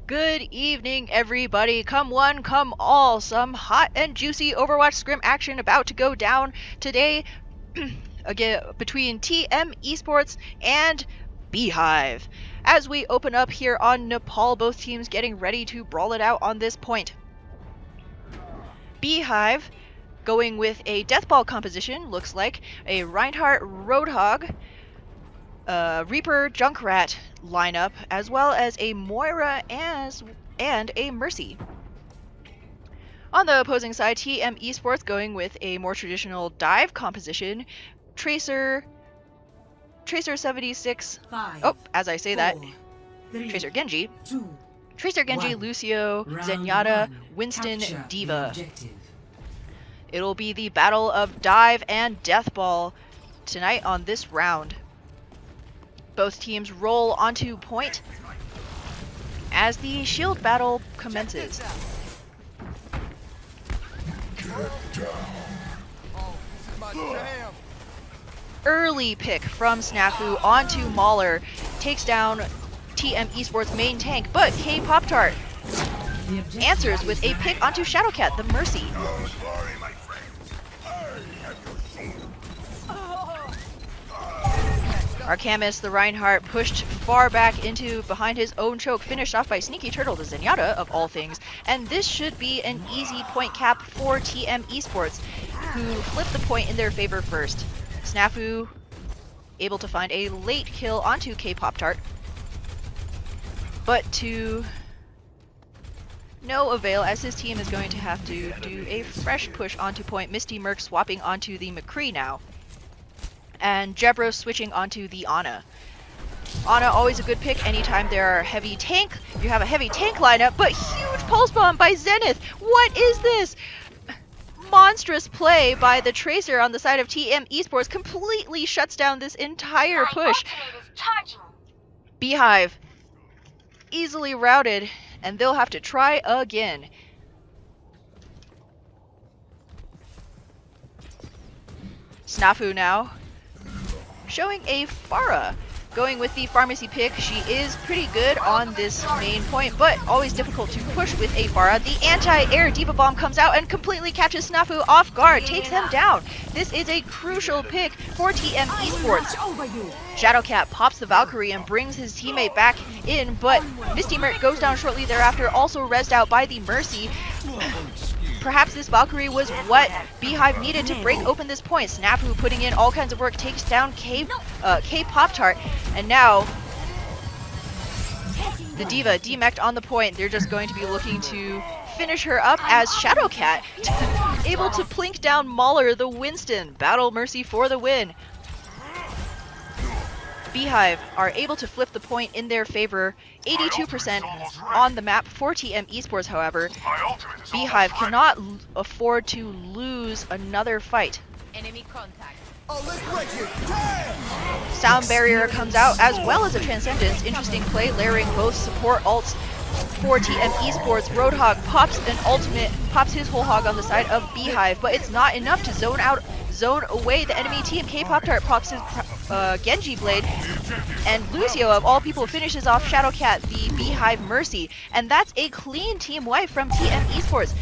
Good evening, everybody. Come one, come all. Some hot and juicy Overwatch scrim action about to go down today again between TM Esports and Beehive. As we open up here on Nepal, both teams getting ready to brawl it out on this point. Beehive going with a Deathball composition, looks like a Reinhardt Roadhog, Reaper Junkrat lineup, as well as a Moira and a Mercy. On the opposing side, TM Esports going with a more traditional dive composition, Tracer 76. As I say that, Tracer Genji, Lucio, Zenyatta, Winston, D.Va. It'll be the battle of dive and Deathball tonight on this round. Both teams roll onto point as the shield battle commences. Early pick from Snafu onto Mauler, takes down TM Esports main tank, but K-Pop-Tart answers with a pick onto Shadowcat, the Mercy. Arcamus, the Reinhardt, pushed far back into behind his own choke, finished off by Sneaky Turtle, the Zenyatta of all things. And this should be an easy point cap for TM Esports, who flipped the point in their favor first. Snafu able to find a late kill onto K-Pop-Tart, but to no avail, as his team is going to have to do a fresh push onto point. Misty Merc swapping onto the McCree now, and Jebros switching onto the Ana. Ana always a good pick anytime you have a heavy tank lineup, but huge pulse bomb by Zenith. What is this? Monstrous play by the Tracer on the side of TM Esports completely shuts down this entire push. Beehive easily routed, and they'll have to try again. Snafu now showing a Pharah, going with the pharmacy pick. She is pretty good on this main point, but always difficult to push with a Pharah. The anti-air D.Va bomb comes out and completely catches Snafu off guard, takes him down. This is a crucial pick for TM Esports. Shadowcat pops the Valkyrie and brings his teammate back in, but Misty Merc goes down shortly thereafter, also rezzed out by the Mercy. Perhaps this Valkyrie was what Beehive needed to break open this point. Snafu putting in all kinds of work, takes down K-Pop-Tart, and now the D.Va demeched on the point. They're just going to be looking to finish her up as Shadowcat able to plink down Mauler, the Winston. Battle Mercy for the win. Beehive are able to flip the point in their favor, 82% on the map for TM Esports, however. Beehive cannot afford to lose another fight. Enemy contact. Sound Barrier comes out as well as a Transcendence. Interesting play, layering both support ults for TM Esports. Roadhog pops an ultimate, pops his whole hog on the side of Beehive, but it's not enough to zone away the enemy team. K-Pop-Tart pops his Genji blade, and Lucio, of all people, finishes off Shadowcat, the Beehive Mercy. And that's a clean team wipe from TM Esports.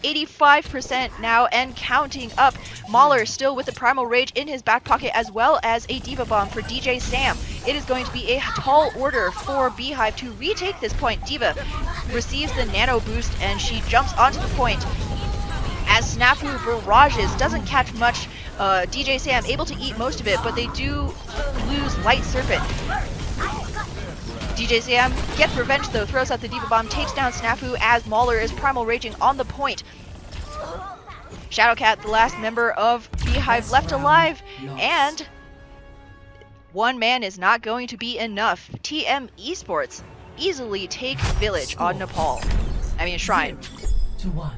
85% now and counting up. Mauler still with the Primal Rage in his back pocket, as well as a D.Va bomb for DJ Sam. It is going to be a tall order for Beehive to retake this point. D.Va receives the nano boost and she jumps onto the point as Snafu barrages, doesn't catch much. DJ Sam able to eat most of it, but they do lose Light Serpent. DJ Sam gets revenge though, throws out the D.Va bomb, takes down Snafu as Mauler is primal raging on the point. Shadowcat, the last member of Beehive left alive, and one man is not going to be enough. TM Esports easily take Village on Nepal. I mean Shrine. 0-1.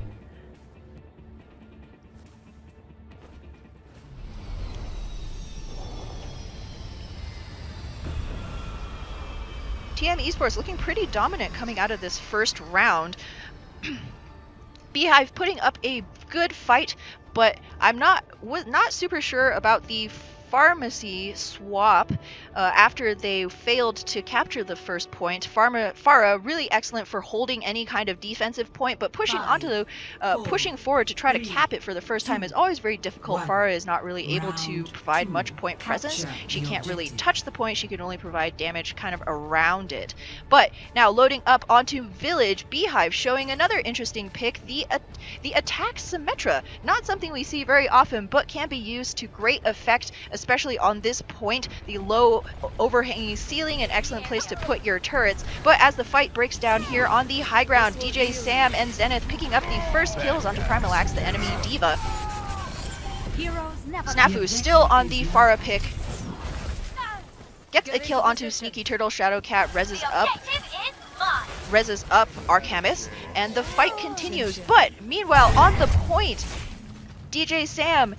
TM Esports looking pretty dominant coming out of this first round. Beehive putting up a good fight, but I'm not super sure about the Pharmacy swap after they failed to capture the first point. Pharah really excellent for holding any kind of defensive point, but pushing pushing forward to try to cap it for the first time is always very difficult. Pharah is not really able to provide much point presence. She can't really touch the point. She can only provide damage kind of around it. But now loading up onto Village, Beehive showing another interesting pick, the attack Symmetra. Not something we see very often, but can be used to great effect, especially on this point. The low overhanging ceiling, an excellent place to put your turrets. But as the fight breaks down here on the high ground, DJ Sam and Zenith picking up the first kills onto Primalax, the enemy Diva. Snafu still on the Pharah pick. Gets a kill onto Sneaky Turtle. Shadowcat reses up Arcamus, and the fight continues. But meanwhile, on the point, DJ Sam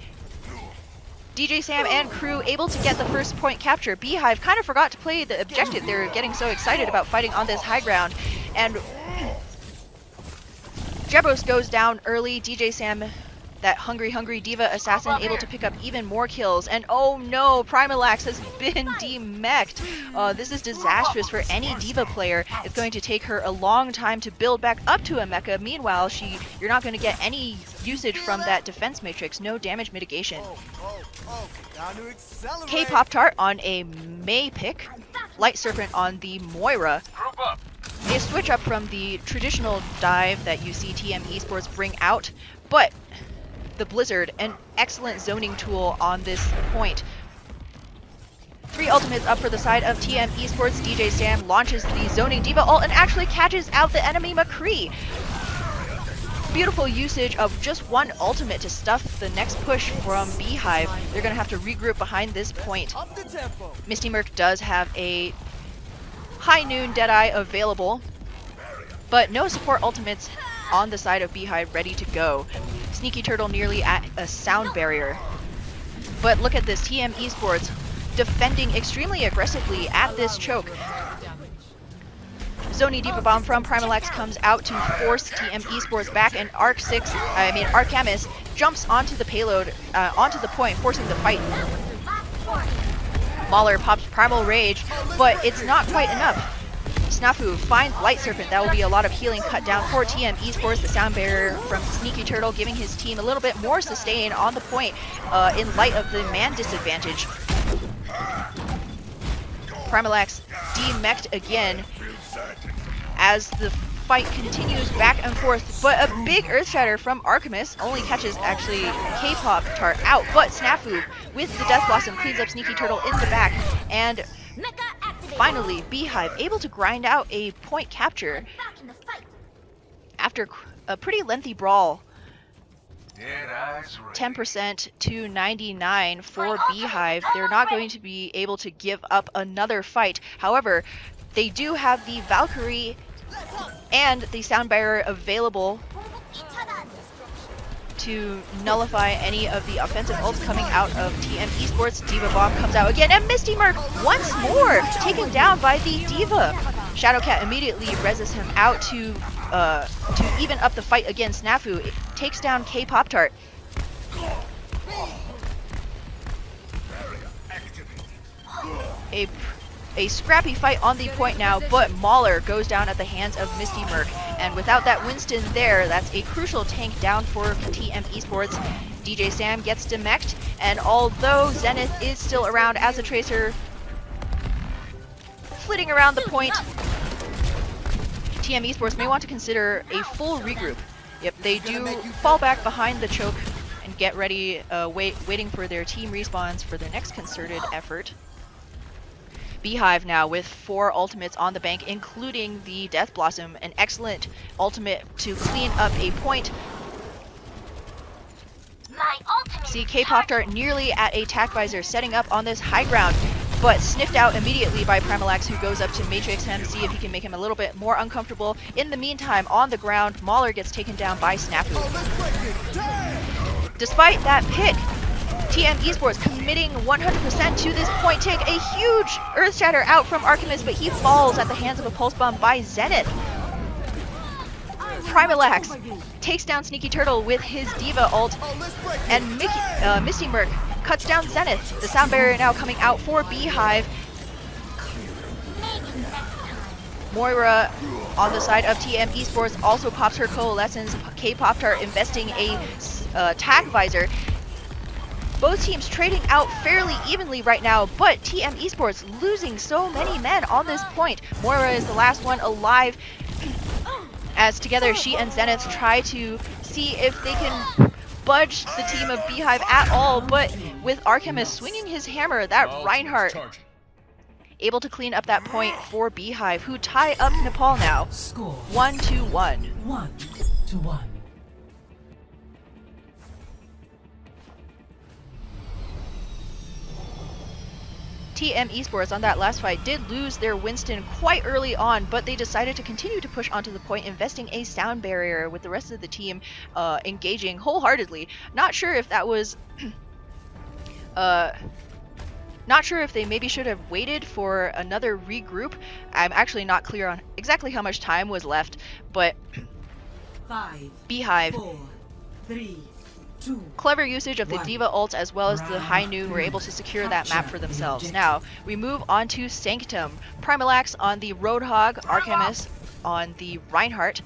and crew able to get the first point capture. Beehive kind of forgot to play the objective. They're getting so excited about fighting on this high ground, and Jebros goes down early. DJ Sam, that hungry Diva assassin, able to pick up even more kills. And oh no, Primalax has been demech'd. This is disastrous for any Diva player. It's going to take her a long time to build back up to a mecha. Meanwhile, you're not going to get any usage from that defense matrix. No damage mitigation. K-Pop-Tart on a Mei pick. Light Serpent on the Moira. They switch up from the traditional dive that you see TM Esports bring out, but the Blizzard, an excellent zoning tool on this point. 3 ultimates up for the side of TM Esports. DJ Sam launches the zoning Diva ult and actually catches out the enemy McCree. Beautiful usage of just 1 ultimate to stuff the next push from Beehive. They're going to have to regroup behind this point. Misty Merc does have a High Noon Deadeye available, but no support ultimates on the side of Beehive ready to go. Sneaky Turtle nearly at a sound barrier. But look at this, TM Esports defending extremely aggressively at this choke. Zoni Diva Bomb from Primalax comes out to force TM Esports back, and Arcamus jumps onto the payload, onto the point, forcing the fight. Mauler pops Primal Rage, but it's not quite enough. Snafu finds Light Serpent. That will be a lot of healing cut down for TM Esports. The sound barrier from Sneaky Turtle giving his team a little bit more sustain on the point in light of the man disadvantage. Primalax demech'd again as the fight continues back and forth, but a big Earth Shatter from Arcamus only catches actually K-Pop-Tart out, but Snafu with the Death Blossom cleans up Sneaky Turtle in the back, and finally Beehive able to grind out a point capture after a pretty lengthy brawl. 10% to 99 for Beehive. They're not going to be able to give up another fight. However, they do have the Valkyrie and the sound barrier available to nullify any of the offensive ults coming out of TM Esports. Diva Bomb comes out again, and Misty Merc once more taken down by the Diva. Shadowcat immediately reses him out to even up the fight against Snafu. It takes down K-Pop-Tart. A scrappy fight on the point now, but Mauler goes down at the hands of Misty Merc. And without that Winston there, that's a crucial tank down for TM Esports. DJ Sam gets demech'd, and although Zenith is still around as a tracer, flitting around the point, TM Esports may want to consider a full regroup. Yep, they do fall back behind the choke and get ready, waiting for their team respawns for their next concerted effort. Beehive now with 4 ultimates on the bank, including the Death Blossom, an excellent ultimate to clean up a point. See K-Pop-Tart nearly at a tac visor, setting up on this high ground, but sniffed out immediately by Primalax, who goes up to Matrix him, see if he can make him a little bit more uncomfortable. In the meantime, on the ground, Mauler gets taken down by Snafu. Despite that pick, TM Esports committing 100% to this point, take a huge Earth Shatter out from Arcamus, but he falls at the hands of a Pulse Bomb by Zenith. Primalax takes down Sneaky Turtle with his Diva ult, and Misty Merc cuts down Zenith. The sound barrier now coming out for Beehive. Moira on the side of TM Esports also pops her Coalescence. K-Pop-Tart investing a tag visor. Both teams trading out fairly evenly right now, but TM Esports losing so many men on this point. Moira is the last one alive, as together she and Zenith try to see if they can budge the team of Beehive at all, but with Archemist swinging his hammer, that Reinhardt able to clean up that point for Beehive, who tie up Nepal now. Score 1-1. 1-1. TM Esports on that last fight did lose their Winston quite early on, but they decided to continue to push onto the point, investing a sound barrier with the rest of the team engaging wholeheartedly. Not sure if that was not sure if they maybe should have waited for another regroup. I'm actually not clear on exactly how much time was left, but 5, Beehive, 4, 3, 2. clever usage of the D.Va ults as well as the High Noon were able to secure that map for themselves. Now, we move on to Sanctum. Primalax on the Roadhog, Archemist on the Reinhardt.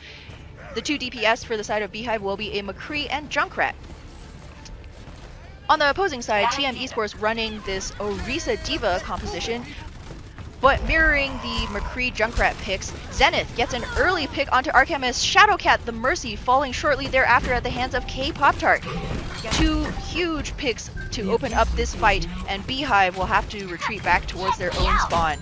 The two DPS for the side of Beehive will be a McCree and Junkrat. On the opposing side, TM Esports running this Orisa D.Va composition, but mirroring the McCree Junkrat picks. Zenith gets an early pick onto Archemist. Shadowcat the Mercy falling shortly thereafter at the hands of K-Pop-Tart. Two huge picks to open up this fight, and Beehive will have to retreat back towards their own spawn.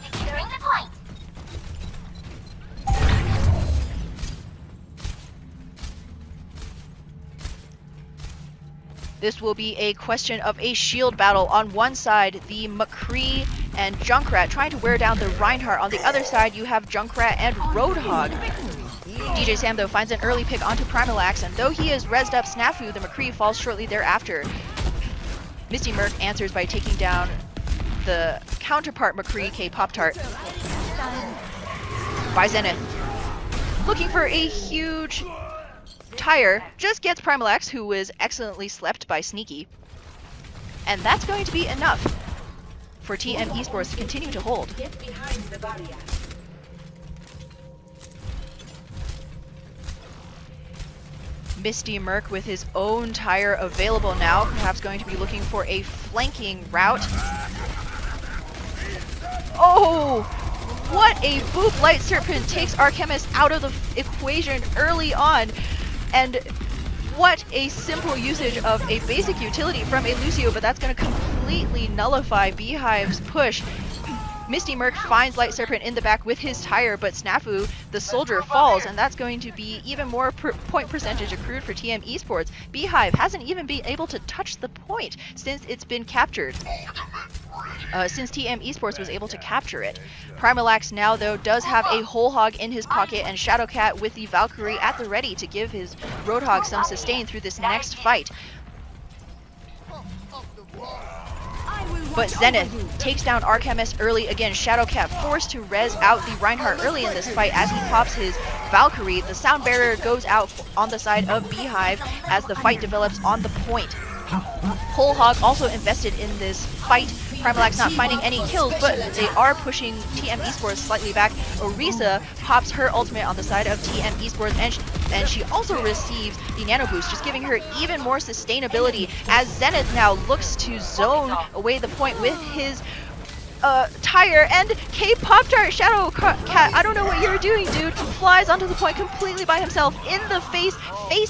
This will be a question of a shield battle. On one side, the McCree and Junkrat trying to wear down the Reinhardt. On the other side, you have Junkrat and Roadhog. DJ Sam, though, finds an early pick onto Primalax, and though he is rezzed up Snafu, the McCree falls shortly thereafter. Misty Merc answers by taking down the counterpart McCree, K-Pop-Tart, by Zenith. Looking for a huge tire, just gets Primalax, who was excellently slept by Sneaky. And that's going to be enough for TM Esports to continue to hold. Get behind the barrier. Misty Merc with his own tire available now, perhaps going to be looking for a flanking route. Oh! What a boop! Light Serpent takes Archemist out of the equation early on. And what a simple usage of a basic utility from a Lucio, but that's going to completely nullify Beehive's push. Misty Merc finds Light Serpent in the back with his tire, but Snafu, the soldier, falls, and that's going to be even more point percentage accrued for TM Esports. Beehive hasn't even been able to touch the point since it's been captured. Since TM Esports was able to capture it. Primalax now, though, does have a whole hog in his pocket, and Shadowcat with the Valkyrie at the ready to give his Roadhog some sustain through this next fight. But Zenith takes down Archemist early again. Shadowcat forced to res out the Reinhardt early in this fight as he pops his Valkyrie. The sound barrier goes out on the side of Beehive as the fight develops on the point. Whole Hog also invested in this fight. Primalax not finding any kills, but they are pushing TM Esports slightly back. Orisa pops her ultimate on the side of TM Esports, and she also receives the Nano Boost, just giving her even more sustainability as Zenith now looks to zone away the point with his tire, and K-Pop-Tart Shadowcat, I don't know what you're doing, dude, flies onto the point completely by himself in the face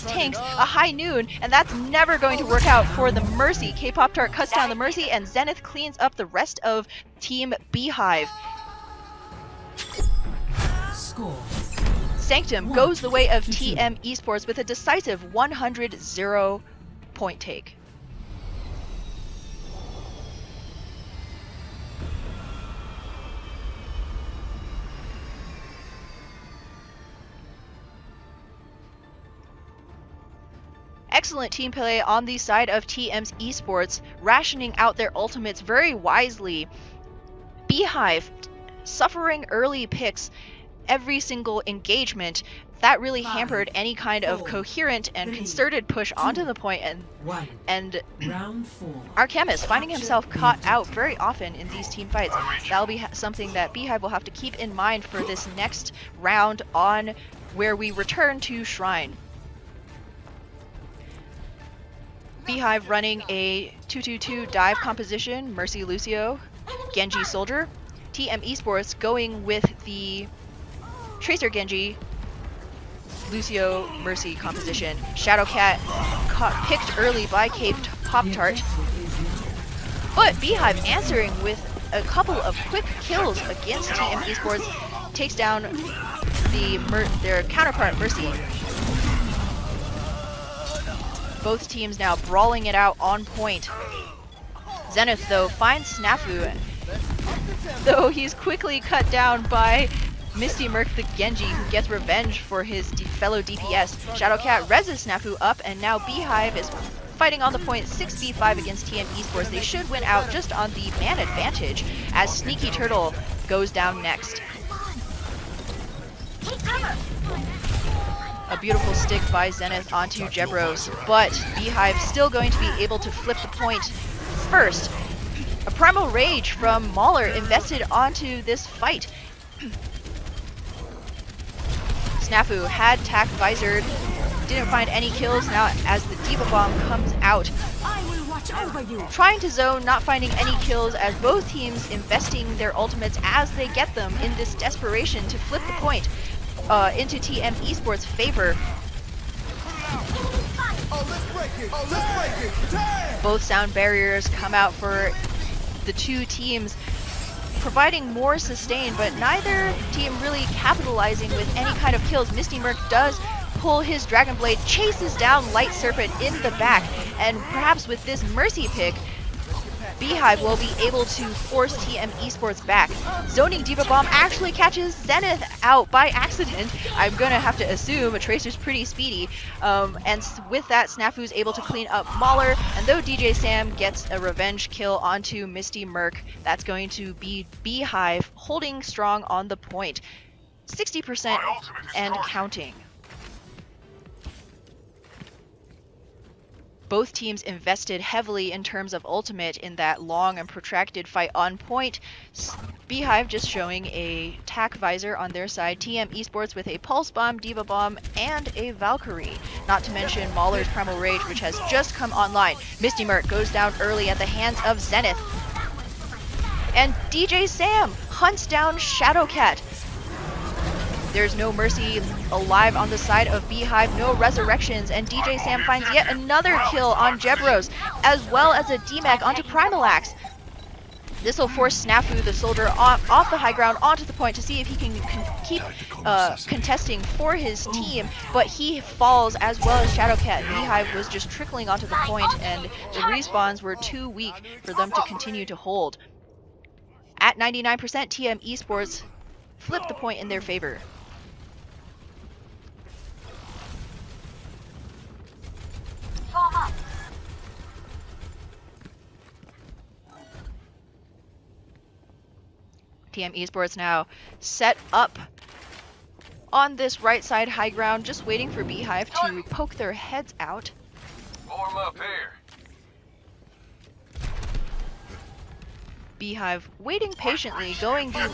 tanks a High Noon, and that's never going to work out for the Mercy. K-Pop-Tart cuts down the Mercy, and Zenith cleans up the rest of Team Beehive. Score. Sanctum goes the way of TM Esports with a decisive 100-0 point take. Excellent team play on the side of TM's Esports, rationing out their ultimates very wisely. Beehive suffering early picks, every single engagement, that really hampered any kind of coherent and concerted push onto the point, and Round 4. our chemist finding himself caught out very often in these team fights. That'll be something that Beehive will have to keep in mind for this next round on where we return to Shrine. Beehive running a 2-2-2 dive composition, Mercy Lucio, Genji Soldier. TM Esports going with the Tracer Genji, Lucio Mercy composition. Shadowcat picked early by Cape Pop-Tart, but Beehive answering with a couple of quick kills against TM Esports, takes down their counterpart Mercy. Both teams now brawling it out on point. Zenith, though, finds Snafu, though he's quickly cut down by Misty Merc the Genji, who gets revenge for his fellow DPS. Shadowcat reses Snafu up, and now Beehive is fighting on the point 6v5 against TM Esports. They should win out just on the man advantage, as Sneaky Turtle goes down next. A beautiful stick by Zenith onto Jebros, but Beehive still going to be able to flip the point first. A Primal Rage from Mauler invested onto this fight. Snafu had tack visored, didn't find any kills. Now as the Diva Bomb comes out, I will watch over you. trying to zone, not finding any kills, as both teams investing their ultimates as they get them in this desperation to flip the point into TM Esports' favor. Both sound barriers come out for the two teams, providing more sustain, but neither team really capitalizing with any kind of kills. Misty Merc does pull his Dragon Blade, chases down Light Serpent in the back, and perhaps with this Mercy pick, Beehive will be able to force TM Esports back. Zoning Diva Bomb actually catches Zenith out by accident. I'm gonna have to assume a Tracer's pretty speedy. And with that, Snafu's able to clean up Mauler, and though DJ Sam gets a revenge kill onto Misty Merc, that's going to be Beehive holding strong on the point. 60% and counting. Both teams invested heavily in terms of ultimate in that long and protracted fight on point. Beehive just showing a tack visor on their side. TM Esports with a Pulse Bomb, Diva Bomb, and a Valkyrie. Not to mention Mauler's Primal Rage, which has just come online. Misty Merc goes down early at the hands of Zenith. And DJ Sam hunts down Shadowcat. There's no Mercy alive on the side of Beehive, no resurrections, and DJ Sam finds yet another kill on Jebros, as well as a DMAC onto Primalax. This will force Snafu, the soldier, off the high ground onto the point to see if he can keep contesting for his team, but he falls as well as Shadowcat. Beehive was just trickling onto the point, and the respawns were too weak for them to continue to hold. At 99%, TM Esports flipped the point in their favor. TM Esports now set up on this right side high ground, just waiting for Beehive to poke their heads out. Form up here. Beehive waiting patiently, going the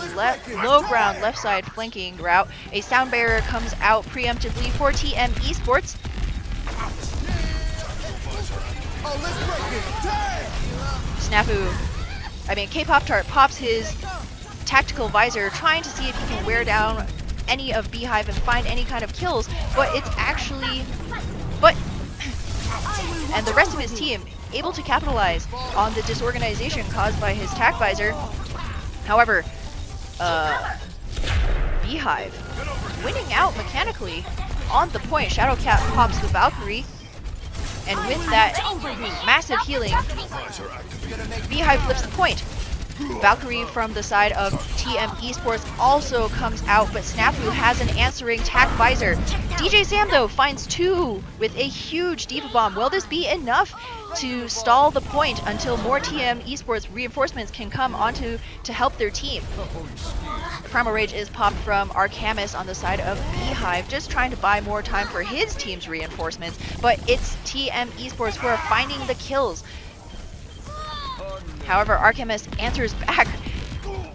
low ground left side flanking route. A sound barrier comes out preemptively for TM Esports. K-Pop-Tart pops his tactical visor, trying to see if he can wear down any of Beehive and find any kind of kills, but it's actually... and the rest of his team able to capitalize on the disorganization caused by his tac visor. However, Beehive winning out mechanically on the point. Shadowcat pops the Valkyrie, and with that massive healing, Beehive flips the point. Valkyrie from the side of TM Esports also comes out, but Snafu has an answering tac visor. DJ Sam, though, finds two with a huge Diva Bomb. Will this be enough to stall the point until more TM Esports reinforcements can come onto to help their team. The Primal Rage is popped from Arcamus on the side of Beehive, just trying to buy more time for his team's reinforcements, but it's TM Esports who are finding the kills. However, Arcamus answers back,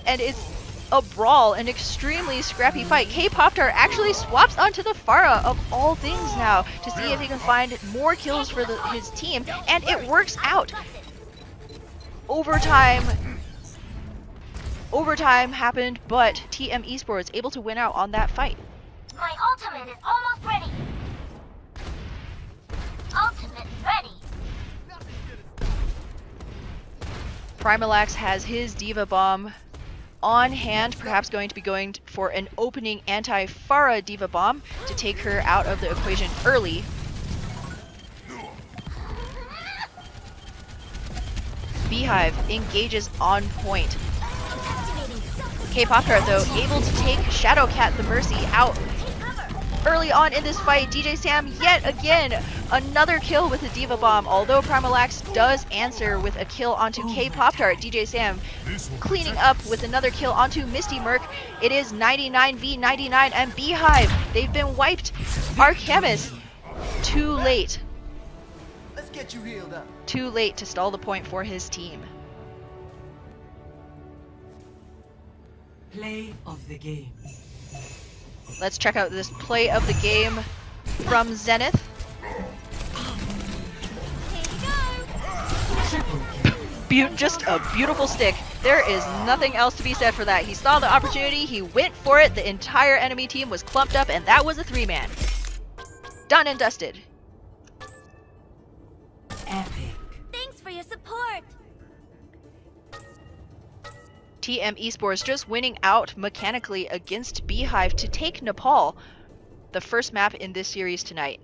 and it's a brawl, an extremely scrappy fight. K-Pop-Tart actually swaps onto the Pharah of all things now to see if he can find more kills for his team, and it works out. Overtime happened, but TM Esports able to win out on that fight. My ultimate is almost ready. Ultimate ready. Primalax has his Diva Bomb on hand, perhaps going to be going for an opening anti-Pharah Diva Bomb to take her out of the equation early. Beehive engages on point. K-Pop-Tart, though, able to take Shadowcat the Mercy out early on in this fight. DJ Sam yet again another kill with a Diva Bomb, although Primalax does answer with a kill onto K-Pop-Tart. DJ Sam cleaning up with another kill onto Misty Merc. It is 99v99 and Beehive, they've been wiped. Arcamus, too late. Let's get you healed up. Too late to stall the point for his team. Play of the game. Let's check out this play of the game from Zenith. Just a beautiful stick. There is nothing else to be said for that. He saw the opportunity, he went for it, the entire enemy team was clumped up, and that was a 3-man. Done and dusted. Epic. Thanks for your support. TM Esports just winning out mechanically against Beehive to take Nepal, the first map in this series tonight.